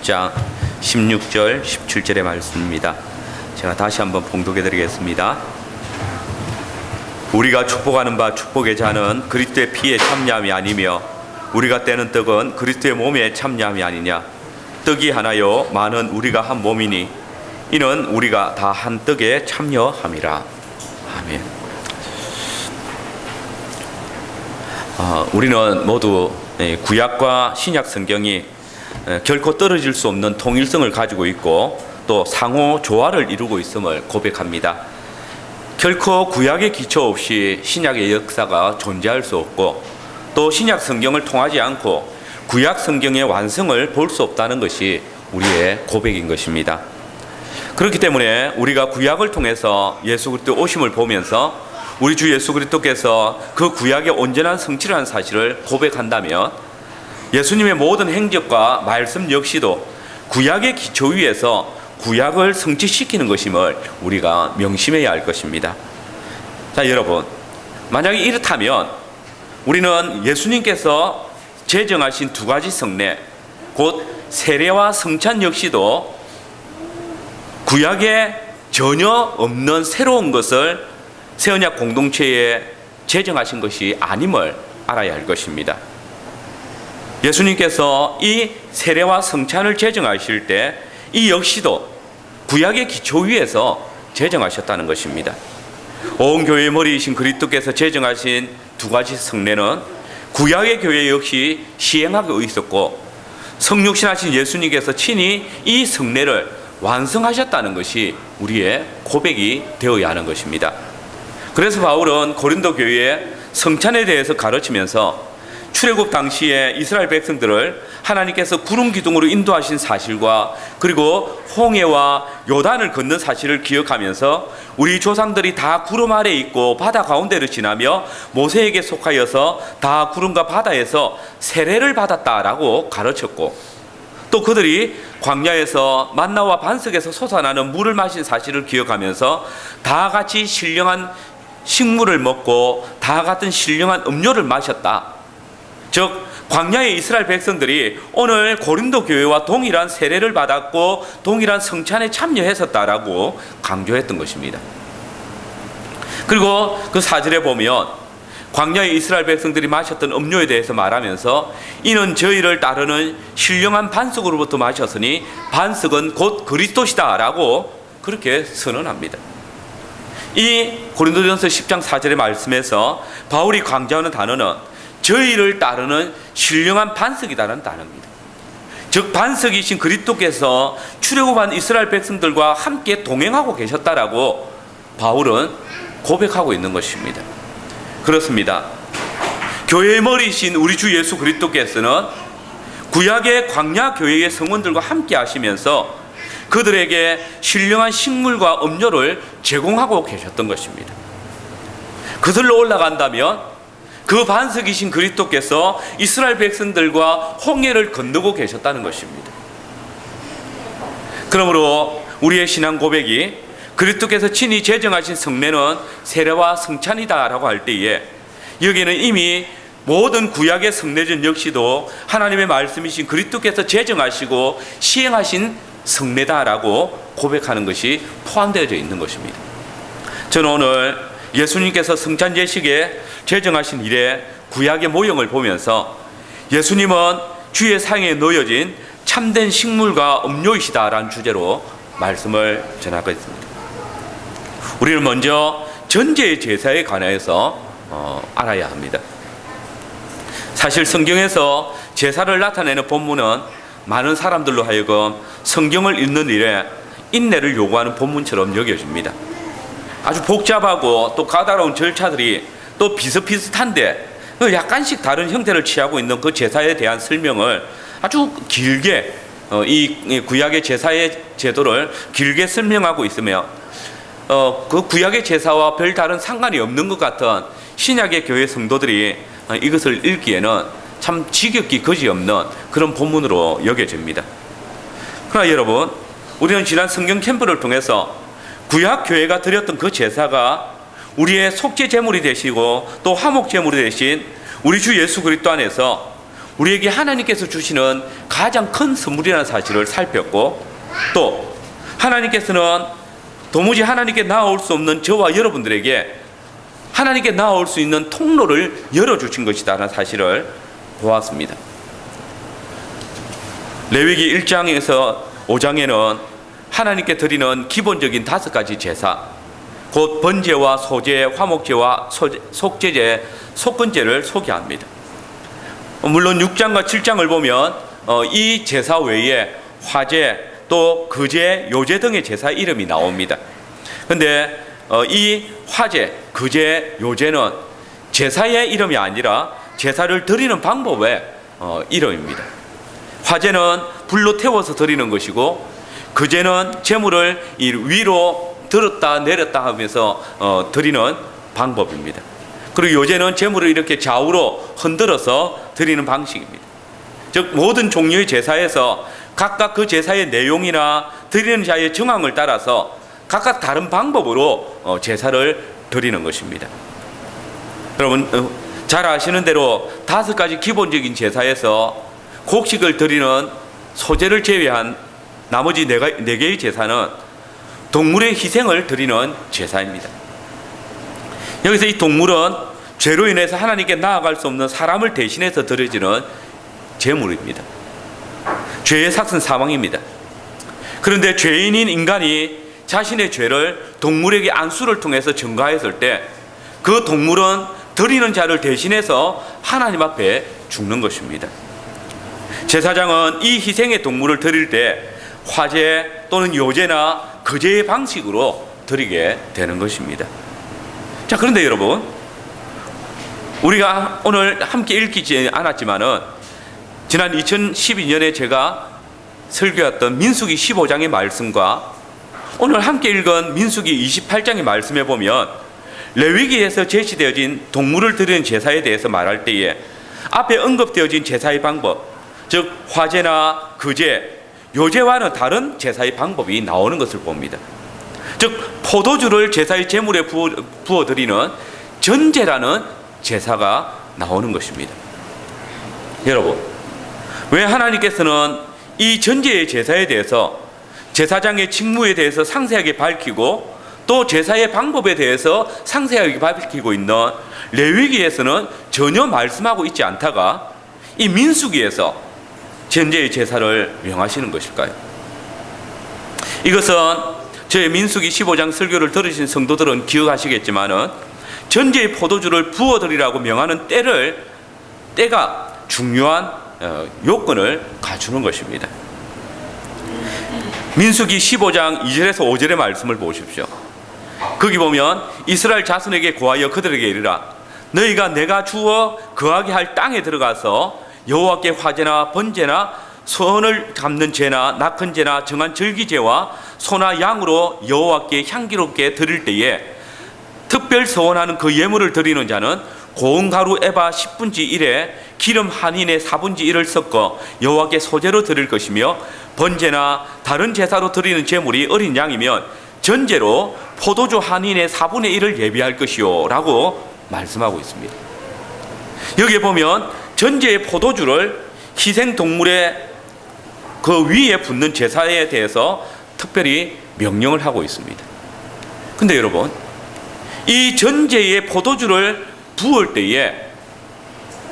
10장 16절 17절의 말씀입니다. 제가 다시 한번 봉독해 드리겠습니다. 우리가 축복하는 바 축복의 잔은 그리스도의 피에 참여함이 아니며 우리가 떼는 떡은 그리스도의 몸에 참여함이 아니냐. 떡이 하나요 많은 우리가 한 몸이니 이는 우리가 다 한 떡에 참여함이라. 아멘. 우리는 모두 구약과 신약 성경이 결코 떨어질 수 없는 통일성을 가지고 있고 또 상호 조화를 이루고 있음을 고백합니다. 결코 구약의 기초 없이 신약의 역사가 존재할 수 없고 또 신약 성경을 통하지 않고 구약 성경의 완성을 볼 수 없다는 것이 우리의 고백인 것입니다. 그렇기 때문에 우리가 구약을 통해서 예수 그리스도 오심을 보면서 우리 주 예수 그리스도께서 그 구약의 온전한 성취라는 사실을 고백한다면 예수님의 모든 행적과 말씀 역시도 구약의 기초 위에서 구약을 성취시키는 것임을 우리가 명심해야 할 것입니다. 자, 여러분, 만약에 이렇다면 우리는 예수님께서 제정하신 두 가지 성례, 곧 세례와 성찬 역시도 구약에 전혀 없는 새로운 것을 새언약 공동체에 제정하신 것이 아님을 알아야 할 것입니다. 예수님께서 이 세례와 성찬을 제정하실 때 이 역시도 구약의 기초 위에서 제정하셨다는 것입니다. 온 교회의 머리이신 그리스도께서 제정하신 두 가지 성례는 구약의 교회 역시 시행하고 있었고 성육신하신 예수님께서 친히 이 성례를 완성하셨다는 것이 우리의 고백이 되어야 하는 것입니다. 그래서 바울은 고린도 교회에 성찬에 대해서 가르치면서 출애굽 당시에 이스라엘 백성들을 하나님께서 구름 기둥으로 인도하신 사실과 그리고 홍해와 요단을 건넌 사실을 기억하면서 우리 조상들이 다 구름 아래 있고 바다 가운데를 지나며 모세에게 속하여서 다 구름과 바다에서 세례를 받았다라고 가르쳤고 또 그들이 광야에서 만나와 반석에서 솟아나는 물을 마신 사실을 기억하면서 다 같이 신령한 식물을 먹고 다 같은 신령한 음료를 마셨다. 즉 광야의 이스라엘 백성들이 오늘 고린도 교회와 동일한 세례를 받았고 동일한 성찬에 참여했었다라고 강조했던 것입니다. 그리고 그 4절에 보면 광야의 이스라엘 백성들이 마셨던 음료에 대해서 말하면서 이는 저희를 따르는 신령한 반석으로부터 마셨으니 반석은 곧 그리스도시다 라고 그렇게 선언합니다. 이 고린도전서 10장 4절의 말씀에서 바울이 강조하는 단어는 저희를 따르는 신령한 반석이다라는 단어입니다. 즉 반석이신 그리스도께서 출애굽한 이스라엘 백성들과 함께 동행하고 계셨다라고 바울은 고백하고 있는 것입니다. 그렇습니다. 교회의 머리이신 우리 주 예수 그리스도께서는 구약의 광야 교회의 성원들과 함께 하시면서 그들에게 신령한 식물과 음료를 제공하고 계셨던 것입니다. 그들로 올라간다면 그 반석이신 그리스도께서 이스라엘 백성들과 홍해를 건너고 계셨다는 것입니다. 그러므로 우리의 신앙 고백이 그리스도께서 친히 제정하신 성례는 세례와 성찬이다라고 할 때에 여기에는 이미 모든 구약의 성례전 역시도 하나님의 말씀이신 그리스도께서 제정하시고 시행하신 성례다라고 고백하는 것이 포함되어져 있는 것입니다. 저는 오늘 예수님께서 성찬 제식에 제정하신 이래 구약의 모형을 보면서 예수님은 주의 상에 놓여진 참된 식물과 음료이시다라는 주제로 말씀을 전하겠습니다. 우리는 먼저 전제의 제사에 관하여서 알아야 합니다. 사실 성경에서 제사를 나타내는 본문은 많은 사람들로 하여금 성경을 읽는 일에 인내를 요구하는 본문처럼 여겨집니다. 아주 복잡하고 또 까다로운 절차들이 또 비슷비슷한데 약간씩 다른 형태를 취하고 있는 그 제사에 대한 설명을 아주 길게 이 구약의 제사의 제도를 길게 설명하고 있으며 그 구약의 제사와 별 다른 상관이 없는 것 같은 신약의 교회 성도들이 이것을 읽기에는 참 지겹기 그지없는 그런 본문으로 여겨집니다. 그러나 여러분, 우리는 지난 성경 캠프를 통해서 구약 교회가 드렸던 그 제사가 우리의 속죄 제물이 되시고 또 화목 제물이 되신 우리 주 예수 그리스도 안에서 우리에게 하나님께서 주시는 가장 큰 선물이라는 사실을 살폈고, 또 하나님께서는 도무지 하나님께 나아올 수 없는 저와 여러분들에게 하나님께 나아올 수 있는 통로를 열어주신 것이다라는 사실을 보았습니다. 레위기 1장에서 5장에는 하나님께 드리는 기본적인 5가지 제사, 곧 번제와 소제, 화목제와 속제제, 속건제를 소개합니다. 물론 6장과 7장을 보면 이 제사 외에 화제, 또 거제, 요제 등의 제사 이름이 나옵니다. 그런데 이 화제, 거제, 요제는 제사의 이름이 아니라 제사를 드리는 방법의 이름입니다. 화제는 불로 태워서 드리는 것이고, 거제는 제물을 위로 들었다 내렸다 하면서 드리는 방법입니다. 그리고 요제는 제물을 이렇게 좌우로 흔들어서 드리는 방식입니다. 즉 모든 종류의 제사에서 각각 그 제사의 내용이나 드리는 자의 정황을 따라서 각각 다른 방법으로 제사를 드리는 것입니다. 여러분 잘 아시는 대로 5가지 기본적인 제사에서 곡식을 드리는 소제를 제외한 나머지 4개의 제사는 동물의 희생을 드리는 제사입니다. 여기서 이 동물은 죄로 인해서 하나님께 나아갈 수 없는 사람을 대신해서 드려지는 제물입니다. 죄의 삭은 사망입니다. 그런데 죄인인 인간이 자신의 죄를 동물에게 안수를 통해서 전가했을 때 그 동물은 드리는 자를 대신해서 하나님 앞에 죽는 것입니다. 제사장은 이 희생의 동물을 드릴 때 화제 또는 요제나 거제의 방식으로 드리게 되는 것입니다. 자, 그런데 여러분, 우리가 오늘 함께 읽히지 않았지만은 지난 2012년에 제가 설교했던 민수기 15장의 말씀과 오늘 함께 읽은 민수기 28장의 말씀에 보면 레위기에서 제시되어진 동물을 드리는 제사에 대해서 말할 때에 앞에 언급되어진 제사의 방법, 즉 화제나 거제, 요제와는 다른 제사의 방법이 나오는 것을 봅니다. 즉 포도주를 제사의 제물에 부어드리는 전제라는 제사가 나오는 것입니다. 여러분, 왜 하나님께서는 이 전제의 제사에 대해서 제사장의 직무에 대해서 상세하게 밝히고 또 제사의 방법에 대해서 상세하게 밝히고 있는 레위기에서는 전혀 말씀하고 있지 않다가 이 민수기에서 전제의 제사를 명하시는 것일까요? 이것은 저의 민수기 15장 설교를 들으신 성도들은 기억하시겠지만은 전제의 포도주를 부어드리라고 명하는 때가 중요한 요건을 갖추는 것입니다. 민수기 15장 2절에서 5절의 말씀을 보십시오. 거기 보면 이스라엘 자손에게 고하여 그들에게 이르라, 너희가 내가 주어 거하게 할 땅에 들어가서 여호와께 화제나 번제나 선을 갚는 제나 낙헌 제나 정한 절기제와 소나 양으로 여호와께 향기롭게 드릴 때에 특별 서원하는 그 예물을 드리는 자는 고운 가루 에바 10분지 1에 기름 한 흰에 4분지 1을 섞어 여호와께 소제로 드릴 것이며, 번제나 다른 제사로 드리는 제물이 어린 양이면 전제로 포도주 한 흰에 4분의 1을 예비할 것이요 라고 말씀하고 있습니다. 여기에 보면 전제의 포도주를 희생동물의 그 위에 붓는 제사에 대해서 특별히 명령을 하고 있습니다. 근데 여러분, 이 전제의 포도주를 부을 때에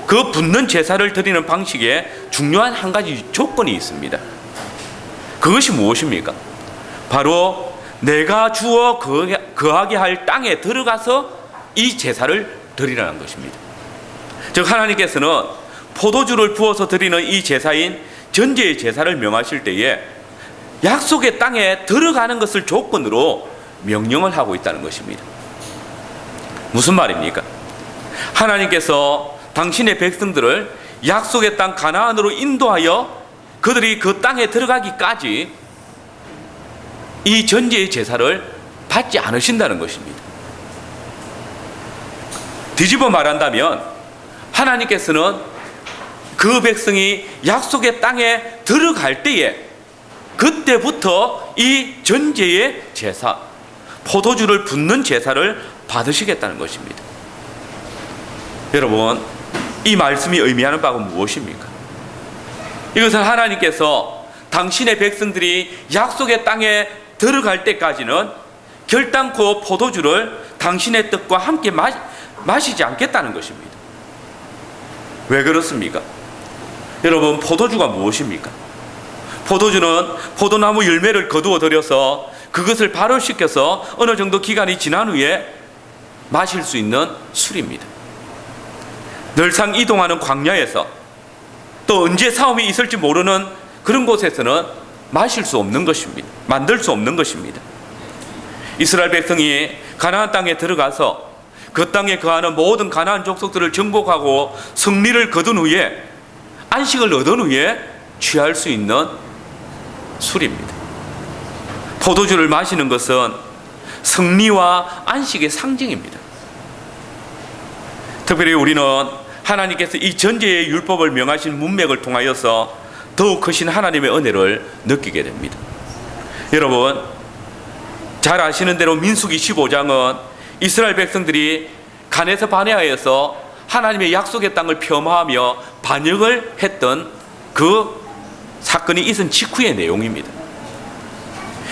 그 붓는 제사를 드리는 방식에 중요한 한 가지 조건이 있습니다. 그것이 무엇입니까? 바로 내가 주어 거하게 할 땅에 들어가서 이 제사를 드리라는 것입니다. 즉 하나님께서는 포도주를 부어서 드리는 이 제사인 전제의 제사를 명하실 때에 약속의 땅에 들어가는 것을 조건으로 명령을 하고 있다는 것입니다. 무슨 말입니까? 하나님께서 당신의 백성들을 약속의 땅 가나안으로 인도하여 그들이 그 땅에 들어가기까지 이 전제의 제사를 받지 않으신다는 것입니다. 뒤집어 말한다면 하나님께서는 그 백성이 약속의 땅에 들어갈 때에 그때부터 이 전제의 제사, 포도주를 붓는 제사를 받으시겠다는 것입니다. 여러분, 이 말씀이 의미하는 바가 무엇입니까? 이것은 하나님께서 당신의 백성들이 약속의 땅에 들어갈 때까지는 결단코 포도주를 당신의 뜻과 함께 마시지 않겠다는 것입니다. 왜 그렇습니까? 여러분, 포도주가 무엇입니까? 포도주는 포도나무 열매를 거두어 들여서 그것을 발효시켜서 어느 정도 기간이 지난 후에 마실 수 있는 술입니다. 늘상 이동하는 광야에서 또 언제 싸움이 있을지 모르는 그런 곳에서는 마실 수 없는 것입니다. 만들 수 없는 것입니다. 이스라엘 백성이 가나안 땅에 들어가서 그 땅에 거하는 모든 가나안 족속들을 정복하고 승리를 거둔 후에 안식을 얻은 후에 취할 수 있는 술입니다. 포도주를 마시는 것은 승리와 안식의 상징입니다. 특별히 우리는 하나님께서 이 전제의 율법을 명하신 문맥을 통하여서 더욱 크신 하나님의 은혜를 느끼게 됩니다. 여러분, 잘 아시는 대로 민수기 15장은 이스라엘 백성들이 가네서 바네아에서 하나님의 약속의 땅을 폄하하며 반역을 했던 그 사건이 있은 직후의 내용입니다.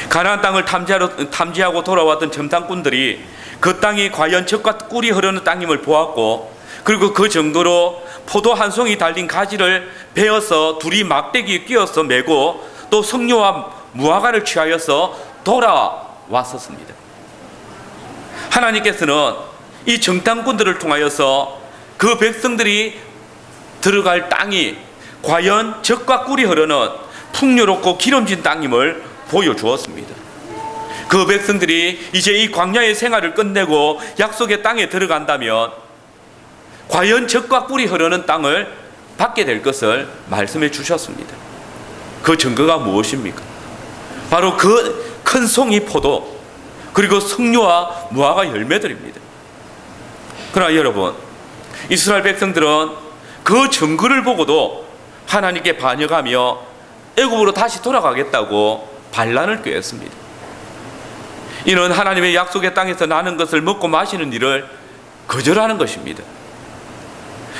가나안 땅을 탐지하고 돌아왔던 점탕꾼들이 그 땅이 과연 젖과 꿀이 흐르는 땅임을 보았고, 그리고 그 정도로 포도 한 송이 달린 가지를 베어서 둘이 막대기에 끼워서 메고 또 석류와 무화과를 취하여서 돌아왔었습니다. 하나님께서는 이 정탐꾼들을 통하여서 그 백성들이 들어갈 땅이 과연 젖과 꿀이 흐르는 풍요롭고 기름진 땅임을 보여주었습니다. 그 백성들이 이제 이 광야의 생활을 끝내고 약속의 땅에 들어간다면 과연 젖과 꿀이 흐르는 땅을 받게 될 것을 말씀해 주셨습니다. 그 증거가 무엇입니까? 바로 그 큰 송이 포도, 그리고 석류와 무화과 열매들입니다. 그러나 여러분, 이스라엘 백성들은 그 증거를 보고도 하나님께 반역하며 애굽으로 다시 돌아가겠다고 반란을 꾀했습니다. 이는 하나님의 약속의 땅에서 나는 것을 먹고 마시는 일을 거절하는 것입니다.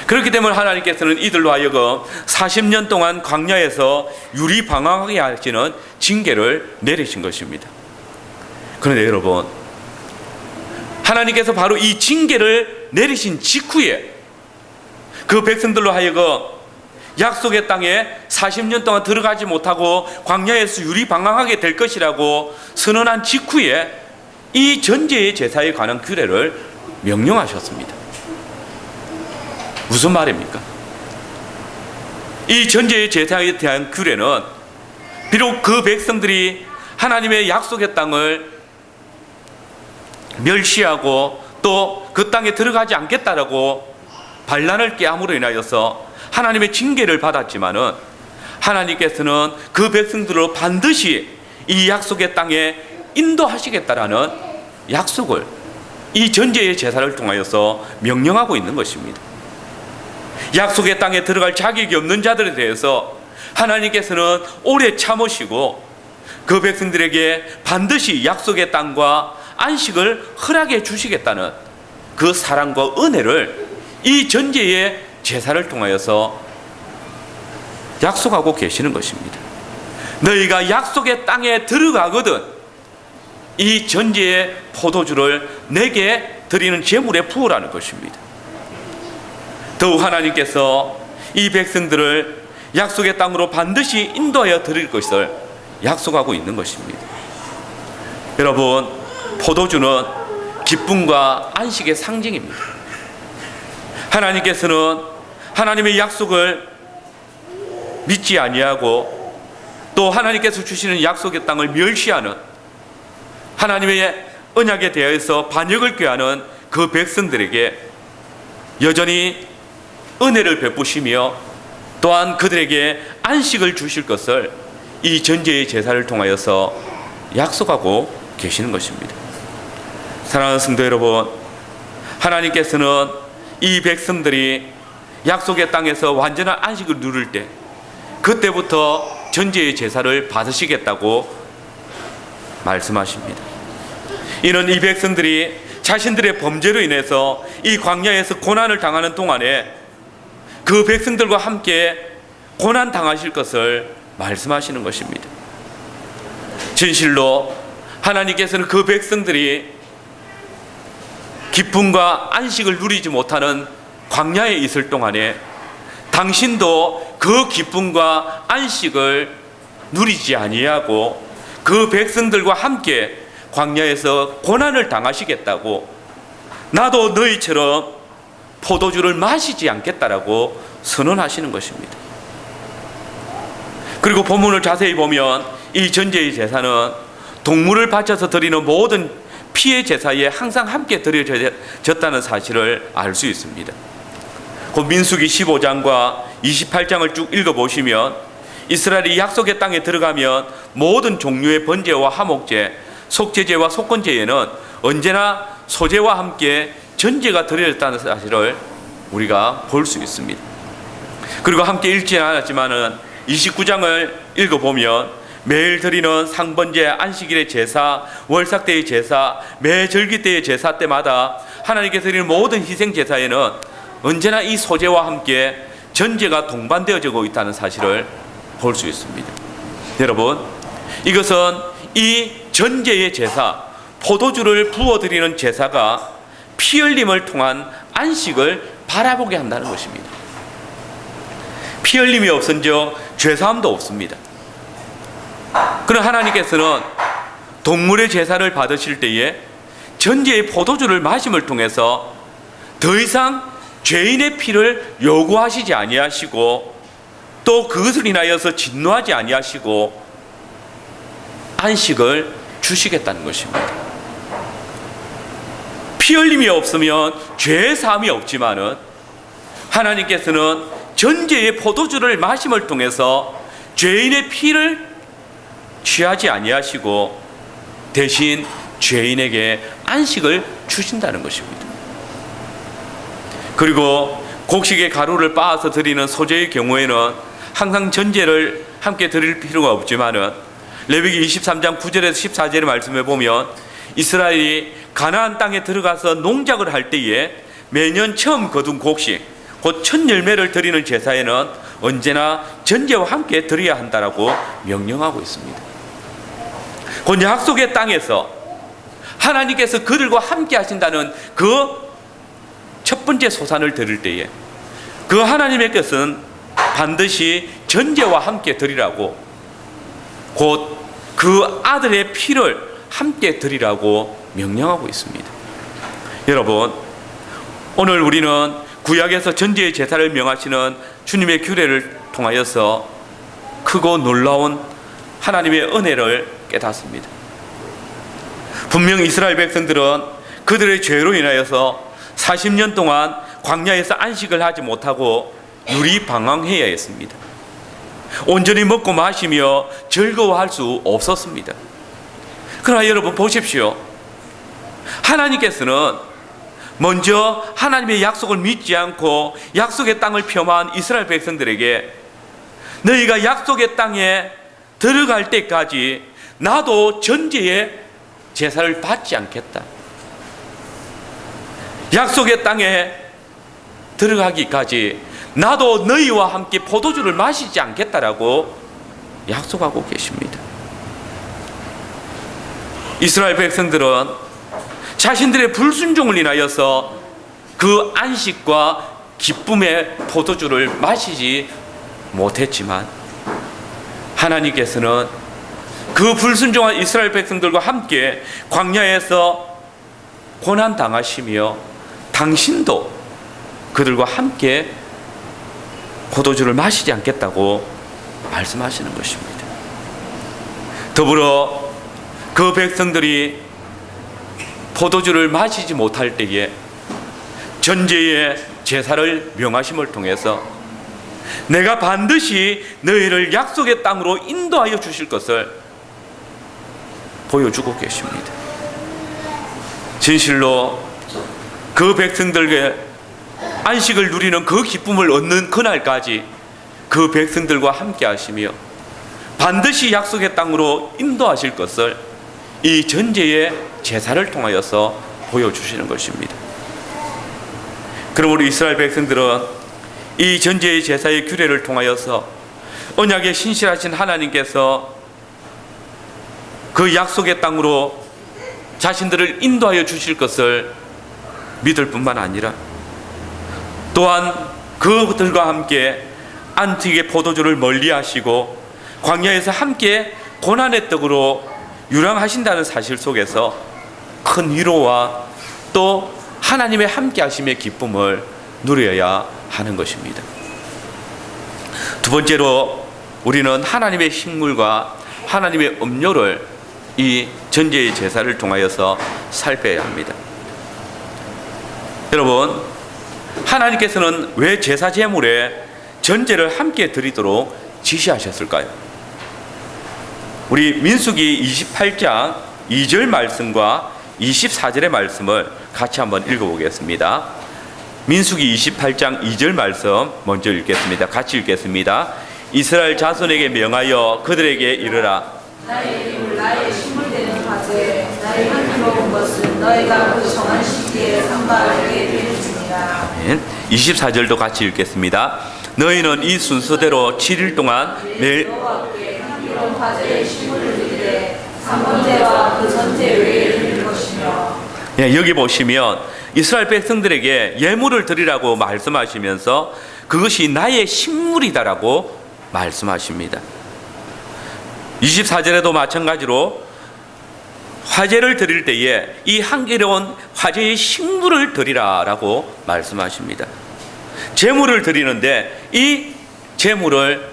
그렇기 때문에 하나님께서는 이들로 하여금 40년 동안 광야에서 유리방황하게 하시는 징계를 내리신 것입니다. 그런데 여러분, 하나님께서 바로 이 징계를 내리신 직후에 그 백성들로 하여금 약속의 땅에 40년 동안 들어가지 못하고 광야에서 유리방황하게 될 것이라고 선언한 직후에 이 전제의 제사에 관한 규례를 명령하셨습니다. 무슨 말입니까? 이 전제의 제사에 대한 규례는 비록 그 백성들이 하나님의 약속의 땅을 멸시하고 또 그 땅에 들어가지 않겠다라고 반란을 꾀함으로 인하여서 하나님의 징계를 받았지만은 하나님께서는 그 백성들로 반드시 이 약속의 땅에 인도하시겠다라는 약속을 이 전제의 제사를 통하여서 명령하고 있는 것입니다. 약속의 땅에 들어갈 자격이 없는 자들에 대해서 하나님께서는 오래 참으시고 그 백성들에게 반드시 약속의 땅과 안식을 허락해 주시겠다는 그 사랑과 은혜를 이 전제의 제사를 통하여서 약속하고 계시는 것입니다. 너희가 약속의 땅에 들어가거든 이 전제의 포도주를 내게 드리는 제물에 부으라는 것입니다. 더욱 하나님께서 이 백성들을 약속의 땅으로 반드시 인도하여 드릴 것을 약속하고 있는 것입니다. 여러분, 포도주는 기쁨과 안식의 상징입니다. 하나님께서는 하나님의 약속을 믿지 아니하고 또 하나님께서 주시는 약속의 땅을 멸시하는 하나님의 언약에 대해서 반역을 꾀하는 그 백성들에게 여전히 은혜를 베푸시며 또한 그들에게 안식을 주실 것을 이 전제의 제사를 통하여서 약속하고 계시는 것입니다. 사랑하는 성도 여러분, 하나님께서는 이 백성들이 약속의 땅에서 완전한 안식을 누릴 때 그때부터 전제의 제사를 받으시겠다고 말씀하십니다. 이는 이 백성들이 자신들의 범죄로 인해서 이 광야에서 고난을 당하는 동안에 그 백성들과 함께 고난 당하실 것을 말씀하시는 것입니다. 진실로 하나님께서는 그 백성들이 기쁨과 안식을 누리지 못하는 광야에 있을 동안에 당신도 그 기쁨과 안식을 누리지 아니하고 그 백성들과 함께 광야에서 고난을 당하시겠다고, 나도 너희처럼 포도주를 마시지 않겠다라고 선언하시는 것입니다. 그리고 본문을 자세히 보면 이 전제의 제사는 동물을 바쳐서 드리는 모든 피의 제사에 항상 함께 드려졌다는 사실을 알 수 있습니다. 그 민수기 15장과 28장을 쭉 읽어보시면 이스라엘이 약속의 땅에 들어가면 모든 종류의 번제와 화목제, 속죄제와 속건제에는 언제나 소제와 함께 전제가 드려졌다는 사실을 우리가 볼 수 있습니다. 그리고 함께 읽지는 않았지만은 29장을 읽어보면 매일 드리는 상번제, 안식일의 제사, 월삭때의 제사, 매 절기 때의 제사 때마다 하나님께서 드리는 모든 희생 제사에는 언제나 이 소제와 함께 전제가 동반되어지고 있다는 사실을 볼 수 있습니다. 여러분, 이것은 이 전제의 제사, 포도주를 부어드리는 제사가 피 흘림을 통한 안식을 바라보게 한다는 것입니다. 피 흘림이 없은즉 죄사함도 없습니다. 그러나 하나님께서는 동물의 제사를 받으실 때에 전제의 포도주를 마심을 통해서 더 이상 죄인의 피를 요구하시지 아니하시고 또 그것을 인하여서 진노하지 아니하시고 안식을 주시겠다는 것입니다. 피 흘림이 없으면 죄 사함이 없지만은 하나님께서는 전제의 포도주를 마심을 통해서 죄인의 피를 취하지 아니하시고 대신 죄인에게 안식을 주신다는 것입니다. 그리고 곡식의 가루를 빻아서 드리는 소제의 경우에는 항상 전제를 함께 드릴 필요가 없지만은 레위기 23장 9절에서 14절의 말씀에 보면 이스라엘이 가나안 땅에 들어가서 농작을 할 때에 매년 처음 거둔 곡식, 곧 첫 열매를 드리는 제사에는 언제나 전제와 함께 드려야 한다라고 명령하고 있습니다. 곧 약속의 땅에서 하나님께서 그들과 함께 하신다는 그 첫 번째 소산을 드릴 때에 그 하나님의 것은 반드시 전제와 함께 드리라고, 곧 그 아들의 피를 함께 드리라고 명령하고 있습니다. 여러분, 오늘 우리는 구약에서 전제의 제사를 명하시는 주님의 규례를 통하여서 크고 놀라운 하나님의 은혜를 깨닫습니다. 분명 이스라엘 백성들은 그들의 죄로 인하여서 40년 동안 광야에서 안식을 하지 못하고 유리방황해야 했습니다. 온전히 먹고 마시며 즐거워할 수 없었습니다. 그러나 여러분 보십시오. 하나님께서는 먼저 하나님의 약속을 믿지 않고 약속의 땅을 폄하한 이스라엘 백성들에게 너희가 약속의 땅에 들어갈 때까지 나도 전제의 제사를 받지 않겠다. 약속의 땅에 들어가기까지 나도 너희와 함께 포도주를 마시지 않겠다라고 약속하고 계십니다. 이스라엘 백성들은 자신들의 불순종을 인하여서 그 안식과 기쁨의 포도주를 마시지 못했지만 하나님께서는 그 불순종한 이스라엘 백성들과 함께 광야에서 고난 당하시며 당신도 그들과 함께 포도주를 마시지 않겠다고 말씀하시는 것입니다. 더불어 그 백성들이 포도주를 마시지 못할 때에 전제의 제사를 명하심을 통해서 내가 반드시 너희를 약속의 땅으로 인도하여 주실 것을 보여주고 계십니다. 진실로 그 백성들에게 안식을 누리는 그 기쁨을 얻는 그날까지 그 백성들과 함께 하시며 반드시 약속의 땅으로 인도하실 것을 이 전제의 제사를 통하여서 보여주시는 것입니다. 그러므로 이스라엘 백성들은 이 전제의 제사의 규례를 통하여서 언약에 신실하신 하나님께서 그 약속의 땅으로 자신들을 인도하여 주실 것을 믿을 뿐만 아니라 또한 그들과 함께 안티의 포도주를 멀리하시고 광야에서 함께 고난의 떡으로 유랑하신다는 사실 속에서 큰 위로와 또 하나님의 함께 하심의 기쁨을 누려야 하는 것입니다. 두 번째로 우리는 하나님의 식물과 하나님의 음료를 이 전제의 제사를 통하여서 살펴야 합니다. 여러분, 하나님께서는 왜 제사 제물에 전제를 함께 드리도록 지시하셨을까요? 우리 민수기 28장 2절 말씀과 24절의 말씀을 같이 한번 읽어보겠습니다. 민수기 28장 2절 말씀 먼저 읽겠습니다. 같이 읽겠습니다. 이스라엘 자손에게 명하여 그들에게 이르라. 나의 기물 나의 식물 되는 화제 나의 향기 먹은 것은 너희가 그 정한 시기에 상바하게 되는지니라. 24절도 같이 읽겠습니다. 너희는 이 순서대로 7일 동안 매일 여호와께 향기로운 화제의 식물을 드리되 삼번제와 그 전제 외에 드릴 것이며. 여기 보시면 이스라엘 백성들에게 예물을 드리라고 말씀하시면서 그것이 나의 식물이다라고 말씀하십니다. 24절에도 마찬가지로 화제를 드릴 때에 이 향기로운 화제의 식물을 드리라라고 말씀하십니다. 제물을 드리는데 이 제물을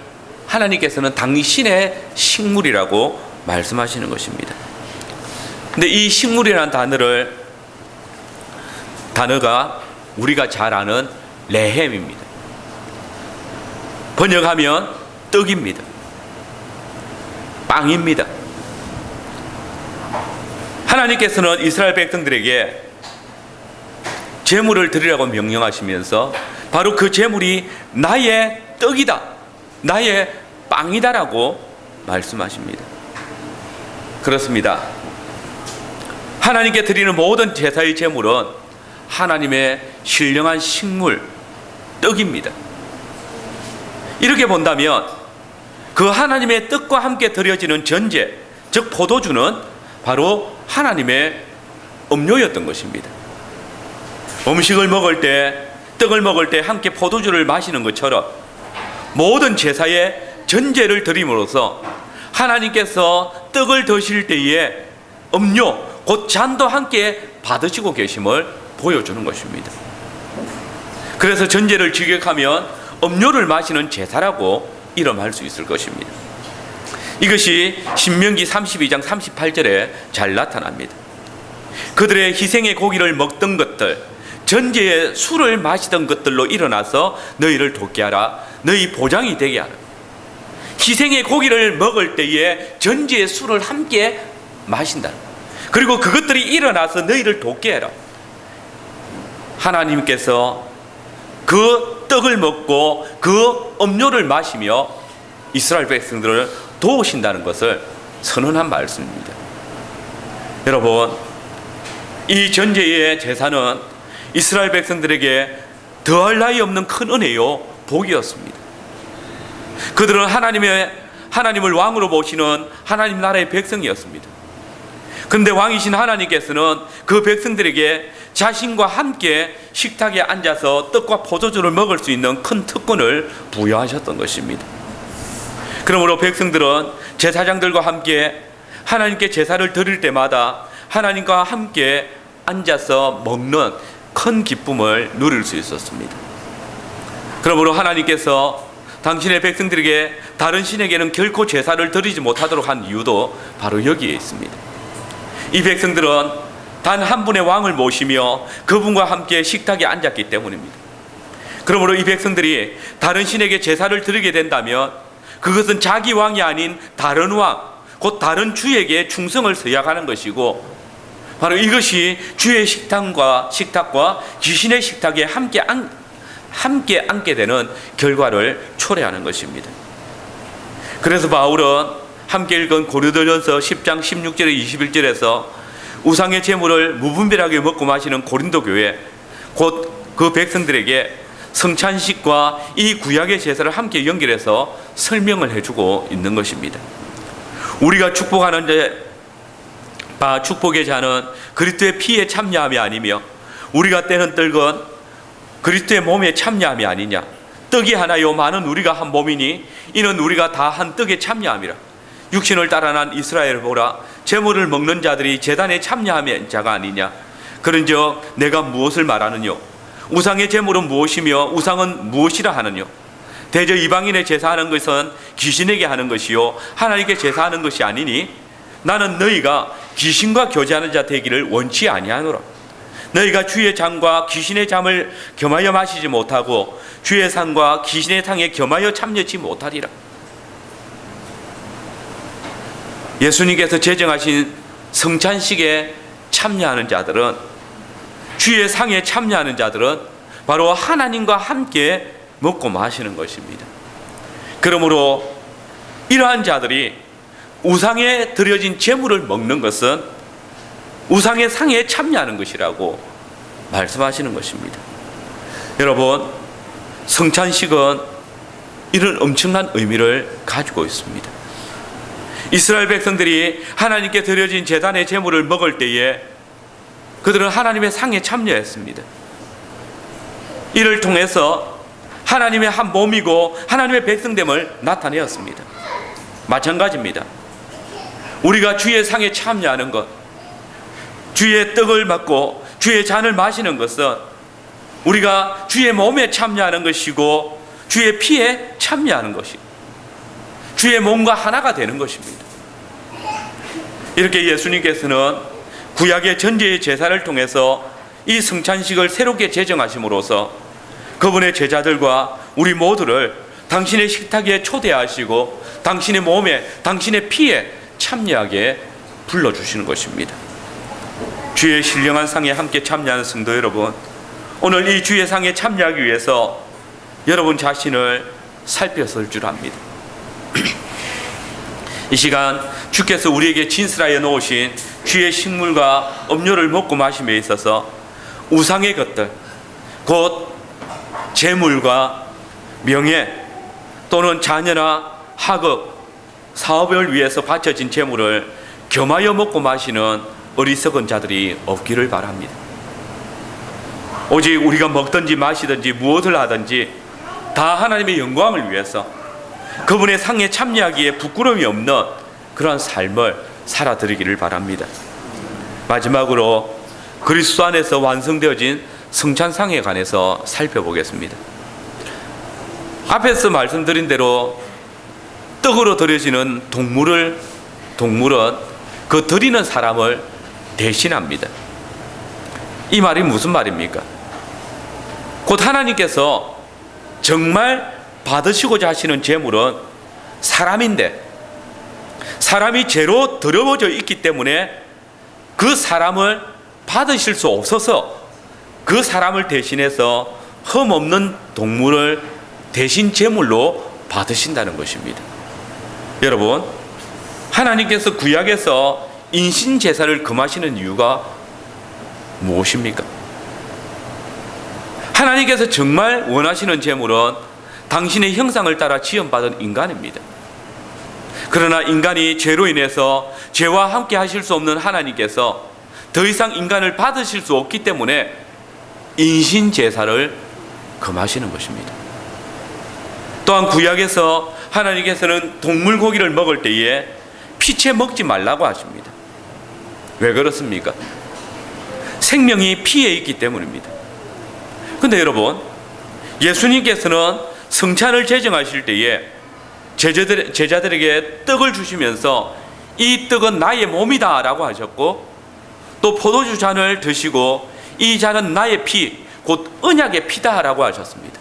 하나님께서는 당신의 식물이라고 말씀하시는 것입니다. 근데 이 식물이라는 단어가 우리가 잘 아는 레헴입니다. 번역하면 떡입니다. 빵입니다. 하나님께서는 이스라엘 백성들에게 제물을 드리라고 명령하시면서 바로 그 제물이 나의 떡이다, 나의 빵이다라고 말씀하십니다. 그렇습니다. 하나님께 드리는 모든 제사의 제물은 하나님의 신령한 식물, 떡입니다. 이렇게 본다면 그 하나님의 떡과 함께 드려지는 전제, 즉 포도주는 바로 하나님의 음료였던 것입니다. 음식을 먹을 때, 떡을 먹을 때 함께 포도주를 마시는 것처럼 모든 제사에 전제를 드림으로써 하나님께서 떡을 드실 때에 음료, 곧 잔도 함께 받으시고 계심을 보여주는 것입니다. 그래서 전제를 직역하면 음료를 마시는 제사라고 이름할 수 있을 것입니다. 이것이 신명기 32장 38절에 잘 나타납니다. 그들의 희생의 고기를 먹던 것들, 전제의 술을 마시던 것들로 일어나서 너희를 돕게 하라. 너희 보장이 되게 하라. 희생의 고기를 먹을 때에 전제의 술을 함께 마신다. 그리고 그것들이 일어나서 너희를 돕게 해라. 하나님께서 그 떡을 먹고 그 음료를 마시며 이스라엘 백성들을 도우신다는 것을 선언한 말씀입니다. 여러분, 이 전제의 제사는 이스라엘 백성들에게 더할 나위 없는 큰 은혜요 복이었습니다. 그들은 하나님을 왕으로 모시는 하나님 나라의 백성이었습니다. 그런데 왕이신 하나님께서는 그 백성들에게 자신과 함께 식탁에 앉아서 떡과 포도주를 먹을 수 있는 큰 특권을 부여하셨던 것입니다. 그러므로 백성들은 제사장들과 함께 하나님께 제사를 드릴 때마다 하나님과 함께 앉아서 먹는 큰 기쁨을 누릴 수 있었습니다. 그러므로 하나님께서 당신의 백성들에게 다른 신에게는 결코 제사를 드리지 못하도록 한 이유도 바로 여기에 있습니다. 이 백성들은 단 한 분의 왕을 모시며 그분과 함께 식탁에 앉았기 때문입니다. 그러므로 이 백성들이 다른 신에게 제사를 드리게 된다면 그것은 자기 왕이 아닌 다른 왕, 곧 다른 주에게 충성을 서약하는 것이고, 바로 이것이 주의 식탁과 귀신의 식탁에 함께 앉게 되는 결과를 초래하는 것입니다. 그래서 바울은 함께 읽은 고린도전서 10장 16절에 21절에서 우상의 제물을 무분별하게 먹고 마시는 고린도 교회, 곧 그 백성들에게 성찬식과 이 구약의 제사를 함께 연결해서 설명을 해주고 있는 것입니다. 우리가 축복하는 축복의 잔은 그리스도의 피에 참여함이 아니며 우리가 떼는 떡은 그리스도의 몸에 참여함이 아니냐. 떡이 하나요 많은 우리가 한 몸이니 이는 우리가 다 한 떡에 참여함이라. 육신을 따라 난 이스라엘을 보라. 제물을 먹는 자들이 제단에 참여하는 자가 아니냐. 그런즉 내가 무엇을 말하느뇨. 우상의 제물은 무엇이며 우상은 무엇이라 하느뇨. 대저 이방인의 제사하는 것은 귀신에게 하는 것이요 하나님께 제사하는 것이 아니니 나는 너희가 귀신과 교제하는 자 되기를 원치 아니하노라. 너희가 주의 잔과 귀신의 잠을 겸하여 마시지 못하고 주의 상과 귀신의 상에 겸하여 참여치 못하리라. 예수님께서 제정하신 성찬식에 참여하는 자들은, 주의 상에 참여하는 자들은 바로 하나님과 함께 먹고 마시는 것입니다. 그러므로 이러한 자들이 우상에 드려진 제물을 먹는 것은 우상의 상에 참여하는 것이라고 말씀하시는 것입니다. 여러분, 성찬식은 이런 엄청난 의미를 가지고 있습니다. 이스라엘 백성들이 하나님께 드려진 제단의 제물을 먹을 때에 그들은 하나님의 상에 참여했습니다. 이를 통해서 하나님의 한 몸이고 하나님의 백성됨을 나타내었습니다. 마찬가지입니다. 우리가 주의 상에 참여하는 것, 주의 떡을 먹고 주의 잔을 마시는 것은 우리가 주의 몸에 참여하는 것이고 주의 피에 참여하는 것이고 주의 몸과 하나가 되는 것입니다. 이렇게 예수님께서는 구약의 전제의 제사를 통해서 이 성찬식을 새롭게 제정하심으로써 그분의 제자들과 우리 모두를 당신의 식탁에 초대하시고 당신의 몸에, 당신의 피에 참여하게 불러주시는 것입니다. 주의 신령한 상에 함께 참여하는 성도 여러분, 오늘 이 주의 상에 참여하기 위해서 여러분 자신을 살펴볼 줄 압니다. 이 시간 주께서 우리에게 진술하여 놓으신 주의 식물과 음료를 먹고 마심에 있어서 우상의 것들, 곧 재물과 명예 또는 자녀나 학업, 사업을 위해서 바쳐진 재물을 겸하여 먹고 마시는 어리석은 자들이 없기를 바랍니다. 오직 우리가 먹든지 마시든지 무엇을 하든지 다 하나님의 영광을 위해서 그분의 상에 참여하기에 부끄러움이 없는 그러한 삶을 살아드리기를 바랍니다. 마지막으로 그리스도 안에서 완성되어진 성찬상에 관해서 살펴보겠습니다. 앞에서 말씀드린 대로 떡으로 드려지는 동물은 그 드리는 사람을 대신합니다. 이 말이 무슨 말입니까? 곧 하나님께서 정말 받으시고자 하시는 제물은 사람인데 사람이 죄로 더러워져 있기 때문에 그 사람을 받으실 수 없어서 그 사람을 대신해서 흠없는 동물을 대신 제물로 받으신다는 것입니다. 여러분, 하나님께서 구약에서 인신제사를 금하시는 이유가 무엇입니까? 하나님께서 정말 원하시는 제물은 당신의 형상을 따라 지음받은 인간입니다. 그러나 인간이 죄로 인해서 죄와 함께 하실 수 없는 하나님께서 더 이상 인간을 받으실 수 없기 때문에 인신제사를 금하시는 것입니다. 또한 구약에서 하나님께서는 동물 고기를 먹을 때에 피채 먹지 말라고 하십니다. 왜 그렇습니까? 생명이 피에 있기 때문입니다. 그런데 여러분, 예수님께서는 성찬을 제정하실 때에 제자들에게 떡을 주시면서 이 떡은 나의 몸이다 라고 하셨고, 또 포도주 잔을 드시고 이 잔은 나의 피, 곧 언약의 피다 라고 하셨습니다.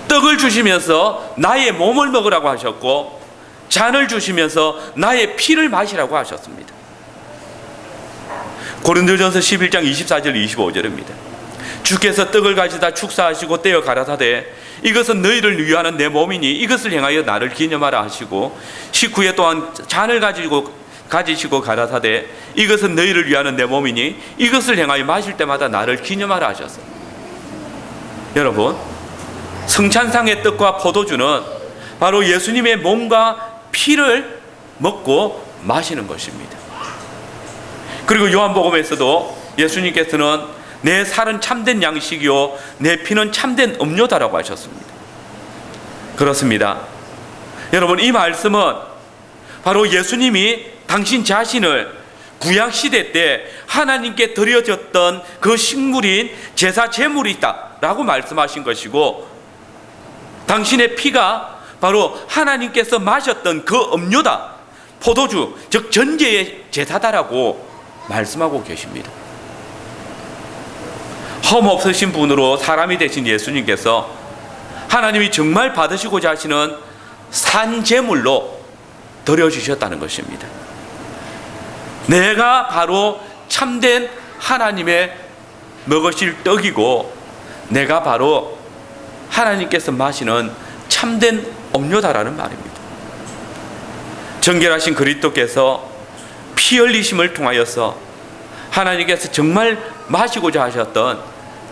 떡을 주시면서 나의 몸을 먹으라고 하셨고, 잔을 주시면서 나의 피를 마시라고 하셨습니다. 고린도전서 11장 24절 25절입니다. 주께서 떡을 가지다 축사하시고 떼어 가라사대 이것은 너희를 위하는 내 몸이니 이것을 행하여 나를 기념하라 하시고, 식후에 또한 잔을 가지시고 가라사대 이것은 너희를 위하는 내 몸이니 이것을 행하여 마실 때마다 나를 기념하라 하셨습니다. 여러분, 성찬상의 떡과 포도주는 바로 예수님의 몸과 피를 먹고 마시는 것입니다. 그리고 요한복음에서도 예수님께서는 내 살은 참된 양식이요 내 피는 참된 음료다라고 하셨습니다. 그렇습니다. 여러분, 이 말씀은 바로 예수님이 당신 자신을 구약시대 때 하나님께 드려졌던 그 식물인 제사 제물이다 라고 말씀하신 것이고, 당신의 피가 바로 하나님께서 마셨던 그 음료다, 포도주, 즉 전제의 제사다라고 말씀하고 계십니다. 흠 없으신 분으로 사람이 되신 예수님께서 하나님이 정말 받으시고자 하시는 산 제물로 드려주셨다는 것입니다. 내가 바로 참된 하나님의 먹으실 떡이고, 내가 바로 하나님께서 마시는 참된 음료다라는 말입니다. 정결하신 그리스도께서 피 흘리심을 통하여서 하나님께서 정말 마시고자 하셨던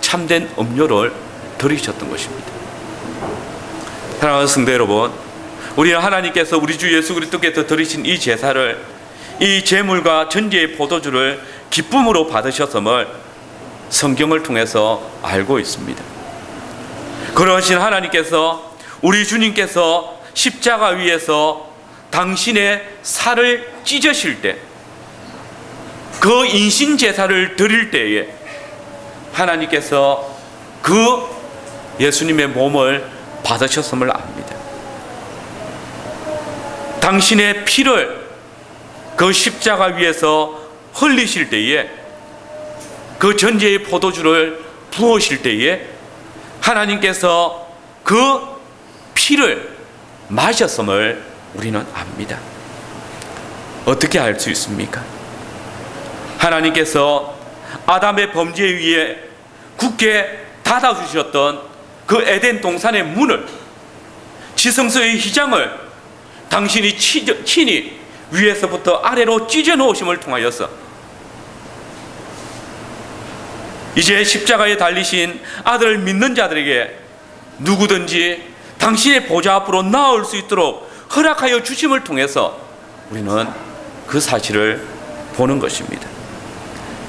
참된 음료를 드리셨던 것입니다. 사랑하는 성도 여러분, 우리는 하나님께서 우리 주 예수 그리스도께서 드리신 이 제사를, 이 제물과 전제의 포도주를 기쁨으로 받으셨음을 성경을 통해서 알고 있습니다. 그러신 하나님께서, 우리 주님께서 십자가 위에서 당신의 살을 찢으실 때, 그 인신 제사를 드릴 때에 하나님께서 그 예수님의 몸을 받으셨음을 압니다. 당신의 피를 그 십자가 위에서 흘리실 때에, 그 전제의 포도주를 부으실 때에 하나님께서 그 피를 마셨음을 우리는 압니다. 어떻게 알 수 있습니까? 하나님께서 아담의 범죄 위에 굳게 닫아주셨던 그 에덴 동산의 문을, 지성소의 휘장을 당신이 친히 위에서부터 아래로 찢어 놓으심을 통하여서 이제 십자가에 달리신 아들을 믿는 자들에게 누구든지 당신의 보좌 앞으로 나올 수 있도록 허락하여 주심을 통해서 우리는 그 사실을 보는 것입니다.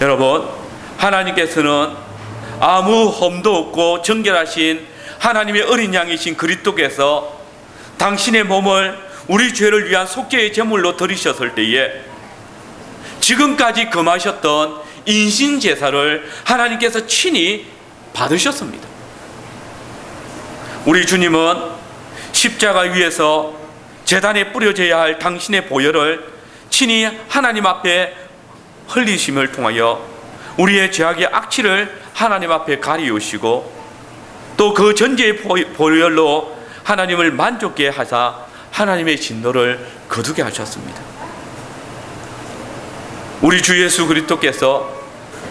여러분, 하나님께서는 아무 흠도 없고 정결하신 하나님의 어린 양이신 그리스도께서 당신의 몸을 우리 죄를 위한 속죄의 제물로 드리셨을 때에 지금까지 금하셨던 인신 제사를 하나님께서 친히 받으셨습니다. 우리 주님은 십자가 위에서 제단에 뿌려져야 할 당신의 보혈을 친히 하나님 앞에 흘리심을 통하여 우리의 죄악의 악취를 하나님 앞에 가리우시고, 또 그 전제의 보혈로 하나님을 만족케 하사 하나님의 진노를 거두게 하셨습니다. 우리 주 예수 그리스도께서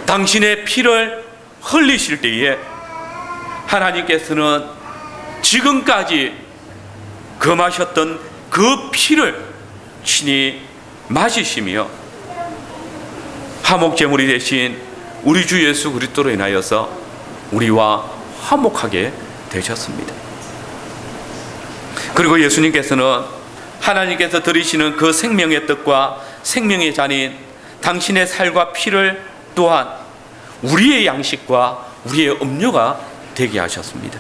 당신의 피를 흘리실 때에 하나님께서는 지금까지 금하셨던 그 피를 친히 마시시며 화목제물이 되신 우리 주 예수 그리스도로 인하여서 우리와 화목하게 되셨습니다. 그리고 예수님께서는 하나님께서 드리시는 그 생명의 떡과 생명의 잔인 당신의 살과 피를 또한 우리의 양식과 우리의 음료가 되게 하셨습니다.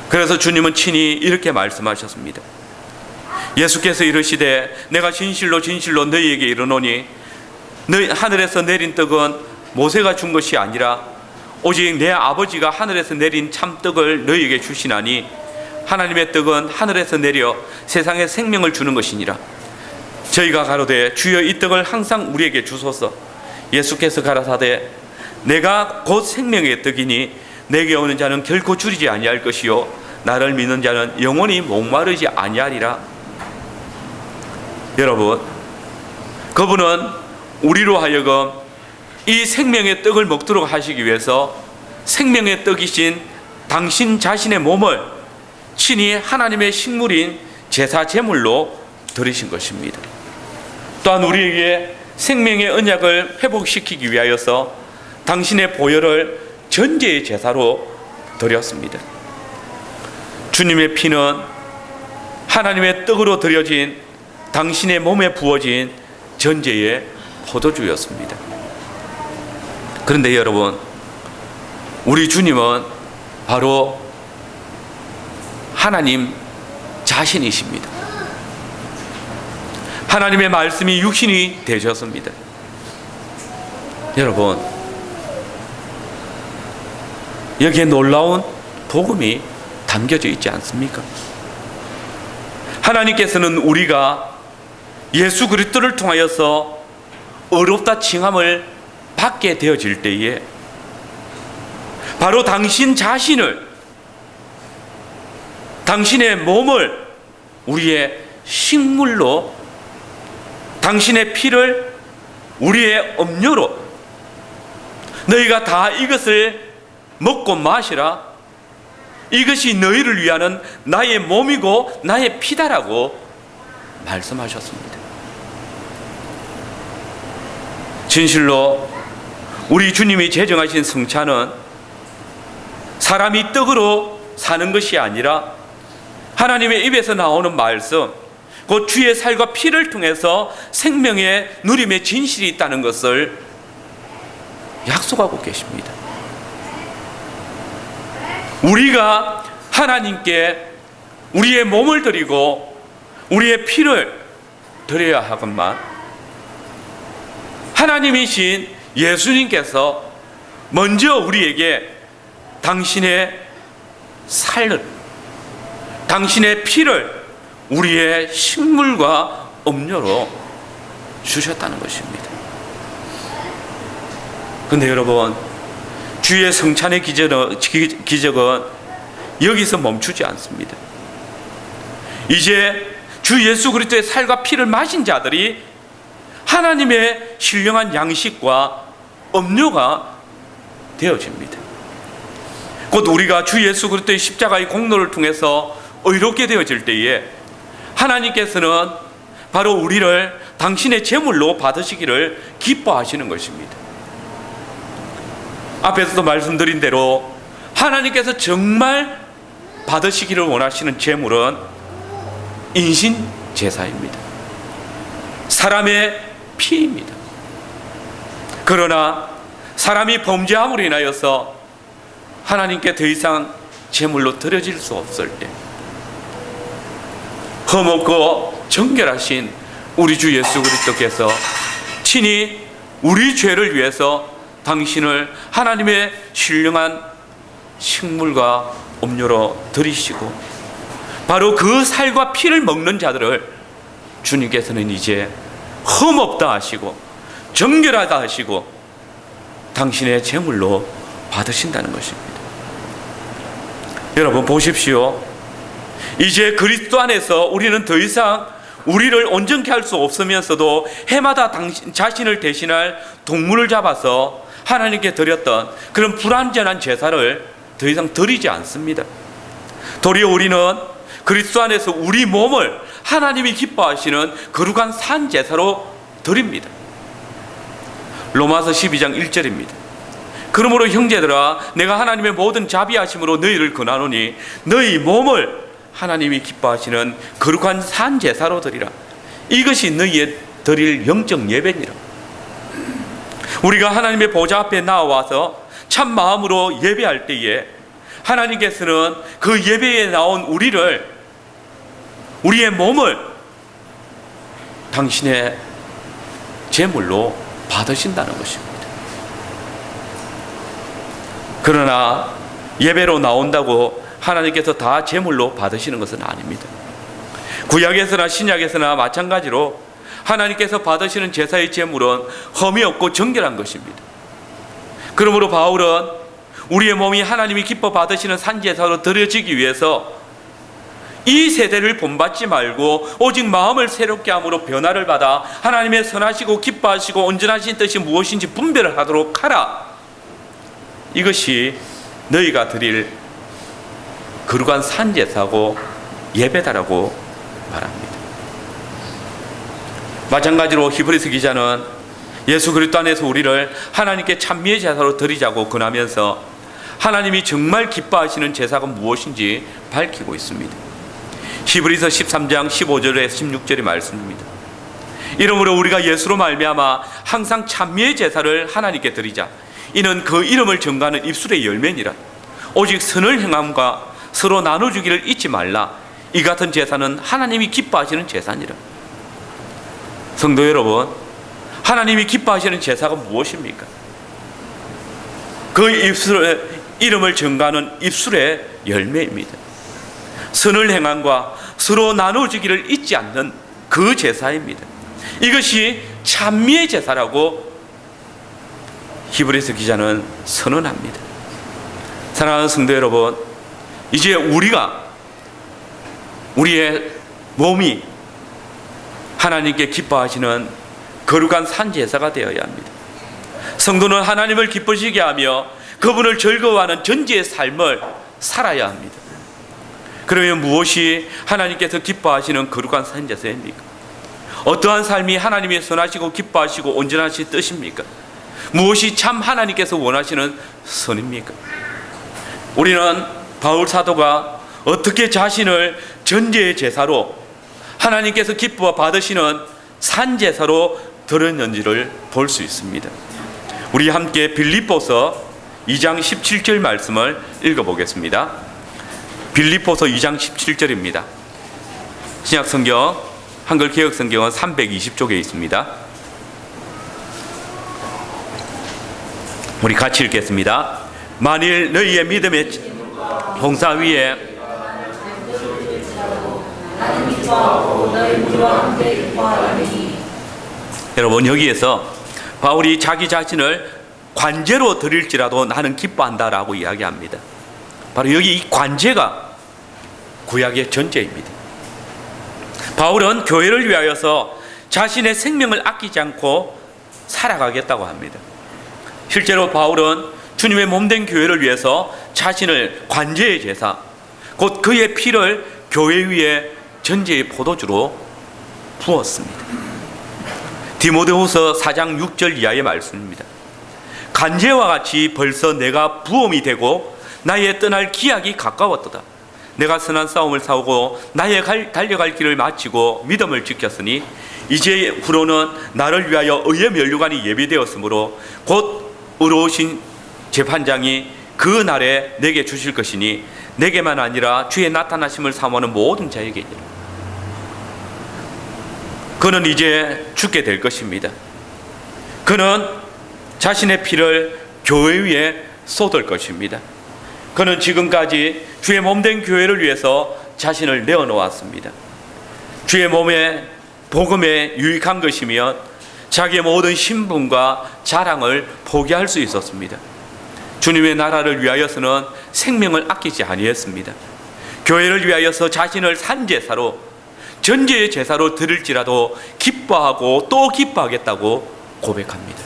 그래서 주님은 친히 이렇게 말씀하셨습니다. 예수께서 이르시되 내가 진실로 진실로 너희에게 이르노니 너희 하늘에서 내린 떡은 모세가 준 것이 아니라 오직 내 아버지가 하늘에서 내린 참떡을 너희에게 주시나니 하나님의 떡은 하늘에서 내려 세상에 생명을 주는 것이니라. 저희가 가로되 주여 이 떡을 항상 우리에게 주소서. 예수께서 가라사대 내가 곧 생명의 떡이니 내게 오는 자는 결코 줄이지 아니할 것이요 나를 믿는 자는 영원히 목마르지 아니하리라. 여러분, 그분은 우리로 하여금 이 생명의 떡을 먹도록 하시기 위해서 생명의 떡이신 당신 자신의 몸을 친히 하나님의 식물인 제사 제물로 드리신 것입니다. 또한 우리에게 생명의 언약을 회복시키기 위하여서 당신의 보혈을 전제의 제사로 드렸습니다. 주님의 피는 하나님의 떡으로 드려진 당신의 몸에 부어진 전제의 포도주였습니다. 그런데 여러분, 우리 주님은 바로 하나님 자신이십니다. 하나님의 말씀이 육신이 되셨습니다. 여러분, 여기에 놀라운 복음이 담겨져 있지 않습니까? 하나님께서는 우리가 예수 그리스도를 통하여서 의롭다 칭함을 받게 되어질 때에 바로 당신 자신을, 당신의 몸을 우리의 식물로, 당신의 피를 우리의 음료로, 너희가 다 이것을 먹고 마시라, 이것이 너희를 위하는 나의 몸이고 나의 피다라고 말씀하셨습니다. 진실로 우리 주님이 제정하신 성찬은 사람이 떡으로 사는 것이 아니라 하나님의 입에서 나오는 말씀, 곧 주의 살과 피를 통해서 생명의 누림의 진실이 있다는 것을 약속하고 계십니다. 우리가 하나님께 우리의 몸을 드리고 우리의 피를 드려야 하건만, 하나님이신 예수님께서 먼저 우리에게 당신의 살을, 당신의 피를 우리의 식물과 음료로 주셨다는 것입니다. 그런데 여러분, 주의 성찬의 기적은 여기서 멈추지 않습니다. 이제 주 예수 그리스도의 살과 피를 마신 자들이 하나님의 신령한 양식과 음료가 되어집니다. 곧 우리가 주 예수 그리스도의 십자가의 공로를 통해서 의롭게 되어질 때에 하나님께서는 바로 우리를 당신의 제물로 받으시기를 기뻐하시는 것입니다. 앞에서도 말씀드린 대로 하나님께서 정말 받으시기를 원하시는 제물은 인신 제사입니다. 사람의 피입니다. 그러나 사람이 범죄함으로 인하여서 하나님께 더 이상 제물로 드려질 수 없을 때 흠없고 정결하신 우리 주 예수 그리스도께서 친히 우리 죄를 위해서 당신을 하나님의 신령한 식물과 음료로 드리시고 바로 그 살과 피를 먹는 자들을 주님께서는 이제 흠없다 하시고 정결하다 하시고 당신의 제물로 받으신다는 것입니다. 여러분 보십시오. 이제 그리스도 안에서 우리는 더 이상 우리를 온전케 할 수 없으면서도 해마다 당신 자신을 대신할 동물을 잡아서 하나님께 드렸던 그런 불완전한 제사를 더 이상 드리지 않습니다. 도리어 우리는 그리스도 안에서 우리 몸을 하나님이 기뻐하시는 거룩한 산 제사로 드립니다. 로마서 12장 1절입니다. 그러므로 형제들아, 내가 하나님의 모든 자비하심으로 너희를 권하노니 너희 몸을 하나님이 기뻐하시는 거룩한 산 제사로 드리라. 이것이 너희의 드릴 영적 예배니라. 우리가 하나님의 보좌 앞에 나와서 참 마음으로 예배할 때에 하나님께서는 그 예배에 나온 우리의 몸을 당신의 제물로 받으신다는 것입니다. 그러나 예배로 나온다고 하나님께서 다 제물로 받으시는 것은 아닙니다. 구약에서나 신약에서나 마찬가지로 하나님께서 받으시는 제사의 제물은 흠이 없고 정결한 것입니다. 그러므로 바울은 우리의 몸이 하나님이 기뻐 받으시는 산제사로 드려지기 위해서 이 세대를 본받지 말고 오직 마음을 새롭게 함으로 변화를 받아 하나님의 선하시고 기뻐하시고 온전하신 뜻이 무엇인지 분별을 하도록 하라. 이것이 너희가 드릴 거룩한 산제사고 예배다라고 말합니다. 마찬가지로 히브리서 기자는 예수 그리스도 안에서 우리를 하나님께 찬미의 제사로 드리자고 권하면서 하나님이 정말 기뻐하시는 제사가 무엇인지 밝히고 있습니다. 히브리서 13장 15절에서 16절의 말씀입니다. 이러므로 우리가 예수로 말미암아 항상 찬미의 제사를 하나님께 드리자. 이는 그 이름을 전가하는 입술의 열매니라. 오직 선을 행함과 서로 나눠주기를 잊지 말라. 이 같은 제사는 하나님이 기뻐하시는 제사니라. 성도 여러분, 하나님이 기뻐하시는 제사가 무엇입니까? 그 입술의 이름을 전가하는 입술의 열매입니다. 선을 행함과 서로 나눠주기를 잊지 않는 그 제사입니다. 이것이 찬미의 제사라고 히브리서 기자는 선언합니다. 사랑하는 성도 여러분, 이제 우리의 몸이 하나님께 기뻐하시는 거룩한 산제사가 되어야 합니다. 성도는 하나님을 기쁘시게 하며 그분을 즐거워하는 전지의 삶을 살아야 합니다. 그러면 무엇이 하나님께서 기뻐하시는 거룩한 산제사입니까? 어떠한 삶이 하나님이 선하시고 기뻐하시고 온전하신 뜻입니까? 무엇이 참 하나님께서 원하시는 선입니까? 우리는 바울 사도가 어떻게 자신을 전제의 제사로 하나님께서 기뻐 받으시는 산제사로 드렸는지를 볼 수 있습니다. 우리 함께 빌립보서 2장 17절 말씀을 읽어보겠습니다. 빌립보서 2장 17절입니다. 신약성경 한글 개역성경은 320쪽에 있습니다. 우리 같이 읽겠습니다. 만일 너희의 믿음의 봉사 위에 여러분, 여기에서 바울이 자기 자신을 관제로 드릴지라도 나는 기뻐한다라고 이야기합니다. 바로 여기 이 관제가 구약의 전제입니다. 바울은 교회를 위하여서 자신의 생명을 아끼지 않고 살아가겠다고 합니다. 실제로 바울은 주님의 몸된 교회를 위해서 자신을 관제의 제사, 곧 그의 피를 교회 위에 전제의 포도주로 부었습니다. 디모데후서 4장 6절 이하의 말씀입니다. 간제와 같이 벌써 내가 부험이 되고 나의 떠날 기약이 가까웠도다. 내가 선한 싸움을 싸우고 나의 달려갈 길을 마치고 믿음을 지켰으니 이제 후로는 나를 위하여 의의 면류관이 예비되었으므로 곧 의로우신 재판장이 그 날에 내게 주실 것이니 내게만 아니라 주의 나타나심을 사모하는 모든 자에게니라. 그는 이제 죽게 될 것입니다. 그는 자신의 피를 교회 위에 쏟을 것입니다. 그는 지금까지 주의 몸된 교회를 위해서 자신을 내어놓았습니다. 주의 몸의 복음에 유익한 것이면 자기의 모든 신분과 자랑을 포기할 수 있었습니다. 주님의 나라를 위하여서는 생명을 아끼지 아니했습니다. 교회를 위하여서 자신을 산제사로 전제의 제사로 드릴지라도 기뻐하고 또 기뻐하겠다고 고백합니다.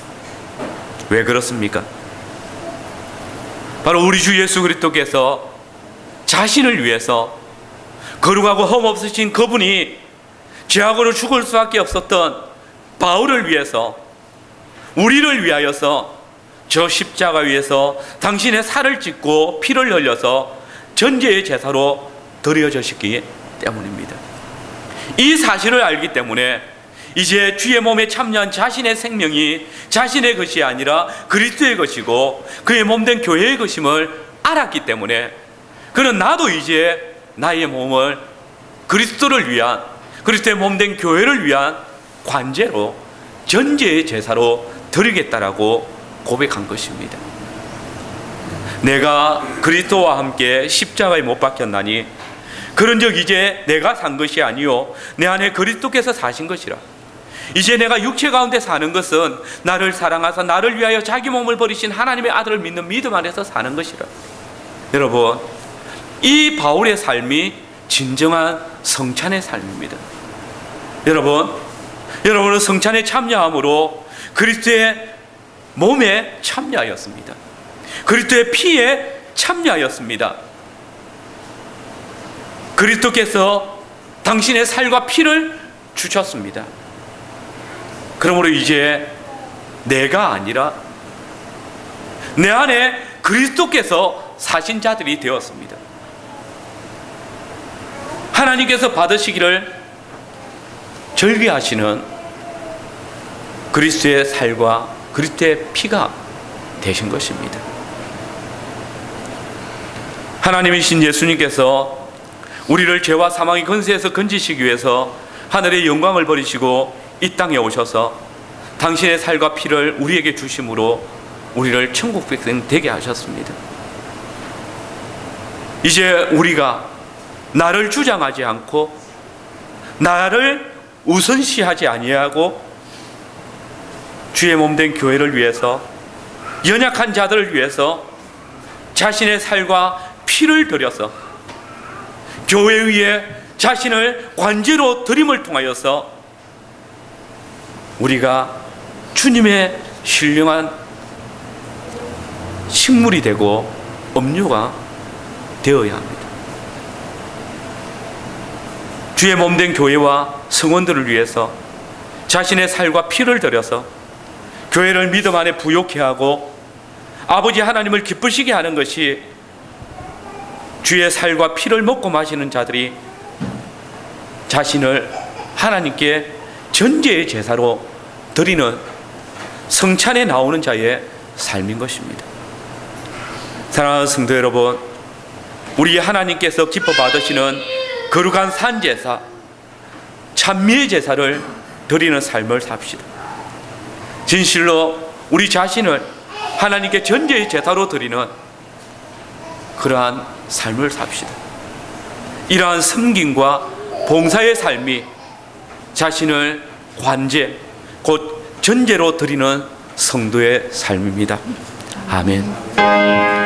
왜 그렇습니까? 바로 우리 주 예수 그리스도께서 자신을 위해서 거룩하고 흠없으신 그분이 죄악으로 죽을 수밖에 없었던 바울을 위해서, 우리를 위하여서 저 십자가 위에서 당신의 살을 찢고 피를 흘려서 전제의 제사로 드려졌기 때문입니다. 이 사실을 알기 때문에 이제 주의 몸에 참여한 자신의 생명이 자신의 것이 아니라 그리스도의 것이고 그의 몸된 교회의 것임을 알았기 때문에 그는 나도 이제 나의 몸을 그리스도를 위한, 그리스도의 몸된 교회를 위한 관제로 전제의 제사로 드리겠다라고 고백한 것입니다. 내가 그리스도와 함께 십자가에 못 박혔나니 그런즉 이제 내가 산 것이 아니요 내 안에 그리스도께서 사신 것이라. 이제 내가 육체 가운데 사는 것은 나를 사랑하사 나를 위하여 자기 몸을 버리신 하나님의 아들을 믿는 믿음 안에서 사는 것이라. 여러분, 이 바울의 삶이 진정한 성찬의 삶입니다. 여러분은 성찬에 참여함으로 그리스도의 몸에 참여하였습니다. 그리스도의 피에 참여하였습니다. 그리스도께서 당신의 살과 피를 주셨습니다. 그러므로 이제 내가 아니라 내 안에 그리스도께서 사신 자들이 되었습니다. 하나님께서 받으시기를 절개하시는 그리스도의 살과 그리스도의 피가 되신 것입니다. 하나님이신 예수님께서 우리를 죄와 사망의 권세에서 건지시기 위해서 하늘의 영광을 버리시고 이 땅에 오셔서 당신의 살과 피를 우리에게 주심으로 우리를 천국 백성 되게 하셨습니다. 이제 우리가 나를 주장하지 않고 나를 우선시하지 아니하고 주의 몸된 교회를 위해서, 연약한 자들을 위해서 자신의 살과 피를 들여서 교회 위에 자신을 관제로 드림을 통하여서 우리가 주님의 신령한 식물이 되고 음료가 되어야 합니다. 주의 몸된 교회와 성원들을 위해서 자신의 살과 피를 들여서 교회를 믿음 안에 부욕해 하고 아버지 하나님을 기쁘시게 하는 것이 주의 살과 피를 먹고 마시는 자들이 자신을 하나님께 전제의 제사로 드리는 성찬에 나오는 자의 삶인 것입니다. 사랑하는 성도 여러분, 우리 하나님께서 기뻐 받으시는 거룩한 산제사, 찬미의 제사를 드리는 삶을 삽시다. 진실로 우리 자신을 하나님께 전제의 제사로 드리는 그러한 삶을 삽시다. 이러한 섬김과 봉사의 삶이 자신을 관제, 곧 전제로 드리는 성도의 삶입니다. 아멘.